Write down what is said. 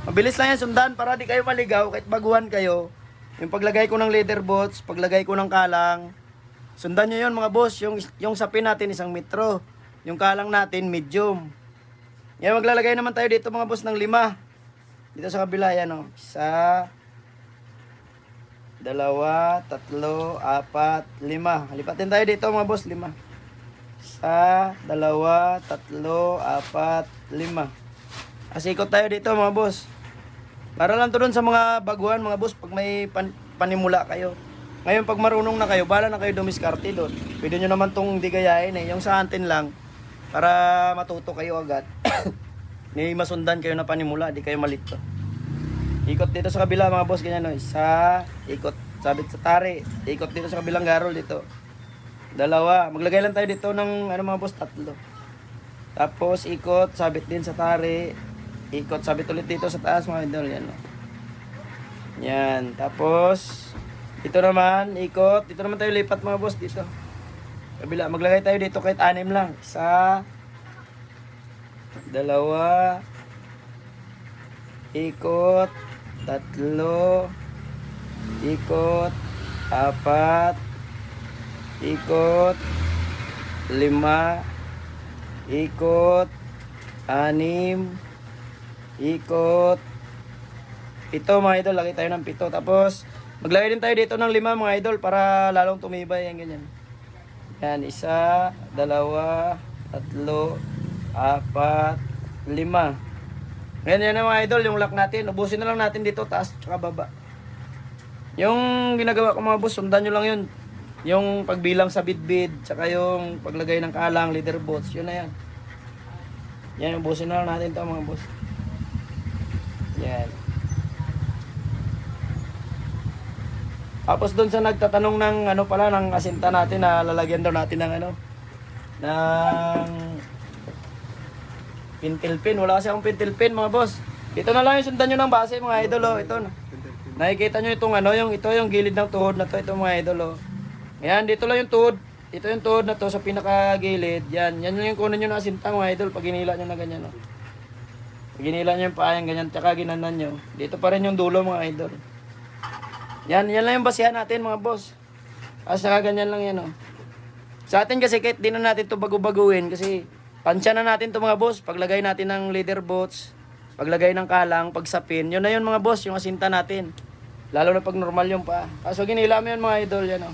Mabilis lang yan sundan para di kayo maligaw kahit baguhan kayo. Yung paglagay ko ng leather bolts, paglagay ko ng kalang. Sundan nyo yun mga boss. Yung sapin natin 1 metro. Yung kalang natin medium. Yan, maglalagay naman tayo dito mga boss ng 5. Dito sa kabila yan o. 1, 2, 3, 4, 5. Lipatin tayo dito mga boss, 5. 1, 2, 3, 4, 5. Asikot tayo dito mga boss. Para lang to dun sa mga baguhan mga boss pag may panimula kayo. Ngayon pag marunong na kayo, bala na kayo dumiskarte doon. Pwede nyo naman tong di gayahin eh. Yung sa atin lang, para matuto kayo agad. May masundan kayo na panimula, di kayo malito. Ikot dito sa kabila mga boss, ganyan no. 1, ikot, sabit sa tari. Ikot dito sa kabilang garol dito. 2, maglagay lang tayo dito ng ano mga boss, 3. Tapos ikot, sabit din sa tari. Ikot, sabit ulit dito sa taas mga idol, yan no. Yan, tapos dito naman, ikot. Dito naman tayo lipat mga boss dito. Kabila, maglagay tayo dito kahit 6 lang. 1, 2, ikot, 3, ikot, 4, ikot, 5, ikot, 6, ikot, 7 mga idol. Lagay tayo ng 7. Tapos maglagay din tayo dito ng 5 mga idol para lalong tumibay yan ganyan. Yan, 1, 2, 3, 4, 5. Ngayon yan mga idol, yung lock natin. Ubusin na lang natin dito, taas tsaka baba. Yung ginagawa ko mga boss, sundan nyo lang yun. Yung pagbilang sa bidbid, tsaka yung paglagay ng kalang, leader bolts, yun na yan. Yan, ubusin na lang natin to mga boss. Yan. Tapos doon sa nagtatanong ng ano pala, ng asinta natin na lalagyan daw natin ng ano, ng pintil pin. Wala kasi akong pintil pin mga boss. Ito na lang yung sundan nyo ng base mga idol oh. Ito na. Nakikita nyo itong ano, ito yung gilid ng tuhod na to, ito mga idol oh. Ayan, dito lang yung tuhod. Ito yung tuhod na to sa pinakagilid. Yan yung kunin nyo ng asinta mga idol pag hinila nyo na ganyan oh. Pag hinila nyo yung paayang ganyan, tsaka ginanan nyo. Dito pa rin yung dulo mga idol. Yan lang yung basihan natin mga boss. Saka ganyan lang yan oh. Sa atin kasi kahit di na natin ito bago-baguhin kasi pansya na natin ito mga boss. Paglagay natin ng leader bolts, paglagay ng kalang, pagsapin, yun na yun mga boss, yung asinta natin. Lalo na pag normal yung pa. Kaso ginila mo yun mga idol, yan oh.